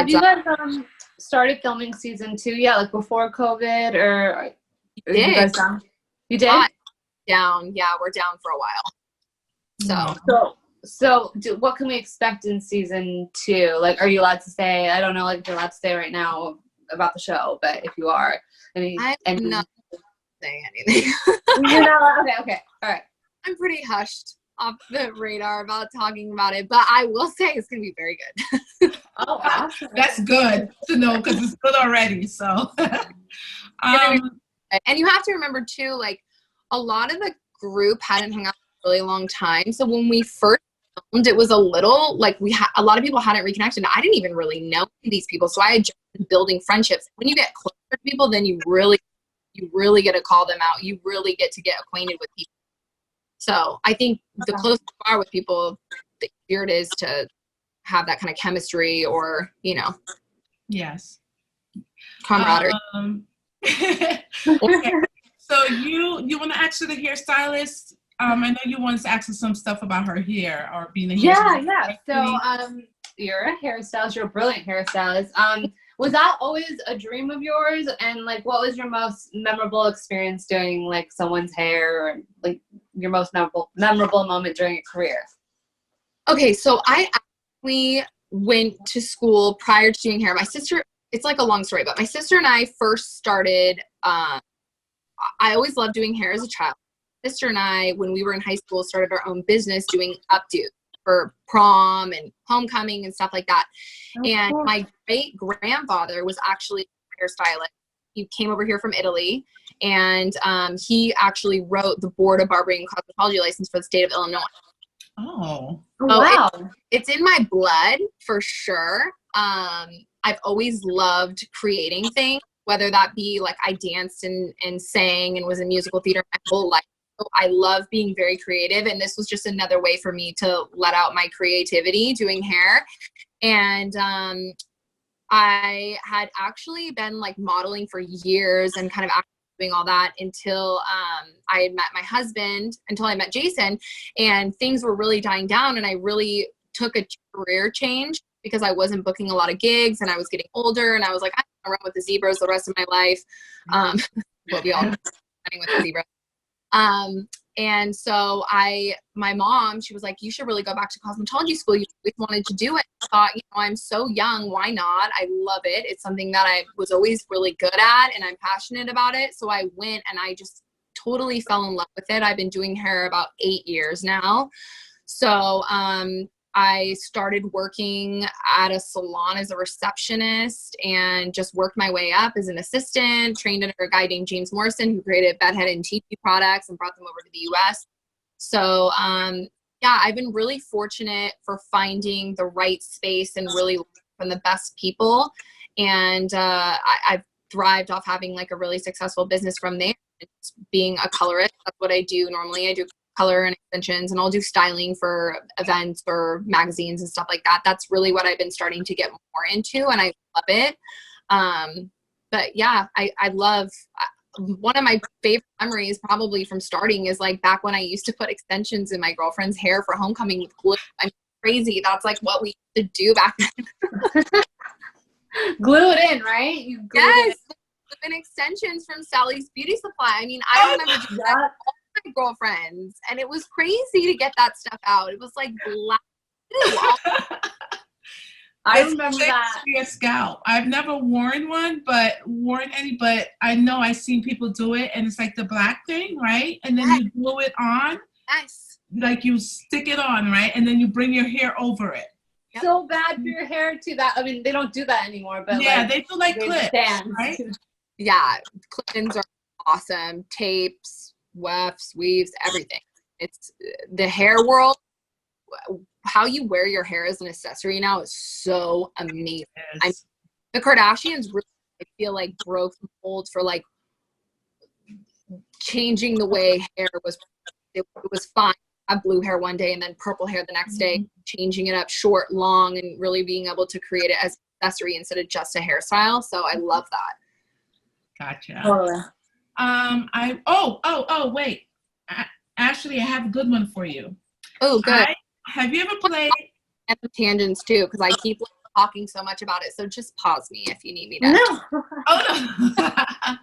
Have you guys started filming season 2 yet? Like before COVID, or are you guys done? You did? Down. Yeah, we're down for a while. What can we expect in season 2? Like, are you allowed to say? I don't know, like if you're allowed to say right now about the show, but if you are, I'm not saying anything. You're not allowed. Okay, all right. I'm pretty hushed off the radar about talking about it, but I will say it's gonna be very good. Oh, awesome. That's good to know because it's good already. So, and you have to remember too, like a lot of the group hadn't hung out for a really long time. So when we first filmed, it was a little like a lot of people hadn't reconnected. I didn't even really know these people, so I had just been building friendships. When you get closer to people, then you really get to call them out. You really get to get acquainted with people. So I think the closer you are with people, the easier it is to have that kind of chemistry or, yes, camaraderie. Okay. So you want to ask the hairstylist? I know you wanted to ask her some stuff about her hair or being a hairstylist. Yeah. So you're a hairstylist. You're a brilliant hairstylist. Was that always a dream of yours? And like, what was your most memorable experience doing like someone's hair, or like your most memorable moment during your career? Okay, so I actually went to school prior to doing hair. My sister, it's like a long story, but my sister and I first started, I always loved doing hair as a child. My sister and I, when we were in high school, started our own business doing updos for prom and homecoming and stuff like that. And my great grandfather was actually a hairstylist. He came over here from Italy, and he actually wrote the Board of Barbering and Cosmetology license for the state of Illinois. Oh, wow. It's in my blood for sure. I've always loved creating things, whether that be like I danced and sang and was in musical theater my whole life. So I love being very creative, and this was just another way for me to let out my creativity doing hair. And I had actually been like modeling for years and kind of doing all that until I had met my husband, until I met Jason, and things were really dying down, and I really took a career change because I wasn't booking a lot of gigs and I was getting older, and I was like, I'm gonna run with the zebras the rest of my life. We'll be all running with the zebras. And so my mom, she was like, you should really go back to cosmetology school. You always wanted to do it. I thought, I'm so young. Why not? I love it. It's something that I was always really good at, and I'm passionate about it. So I went and I just totally fell in love with it. I've been doing hair about 8 years now. So, I started working at a salon as a receptionist and just worked my way up as an assistant, trained under a guy named James Morrison, who created bedhead and TV products and brought them over to the US. So, I've been really fortunate for finding the right space and really from the best people. And I've thrived off having like a really successful business from there. It's being a colorist. That's what I do normally. I do color and extensions, and I'll do styling for events or magazines and stuff like that. That's really what I've been starting to get more into, and I love it. But yeah, I love, one of my favorite memories probably from starting is like back when I used to put extensions in my girlfriend's hair for homecoming with glue. I'm crazy. That's like what we used to do back then. Glue it in, right? You glue yes. And extensions from Sally's Beauty Supply. I mean, I remember doing that with all my girlfriends, and it was crazy to get that stuff out. It was like black. I remember that. For your scalp. I've never worn one, but I know I've seen people do it, and it's like the black thing, right? And then you glue it on. Yes. Like you stick it on, right? And then you bring your hair over it. Yep. So bad for your hair too. That, I mean, they don't do that anymore, but yeah, they do like clips, right? Yeah, clip-ins are awesome. Tapes, wefts, weaves, everything. It's the hair world. How you wear your hair as an accessory now is so amazing. Yes. The Kardashians really, I feel like, broke the mold for like changing the way hair was. It was fine. Have blue hair one day and then purple hair the next day, changing it up short, long, and really being able to create it as an accessory instead of just a hairstyle. So I love that. Gotcha. Totally. Wait. Ashley, I have a good one for you. Oh, good. Have you ever played? And the tangents too, because I keep talking so much about it. So just pause me if you need me to. No. Oh no.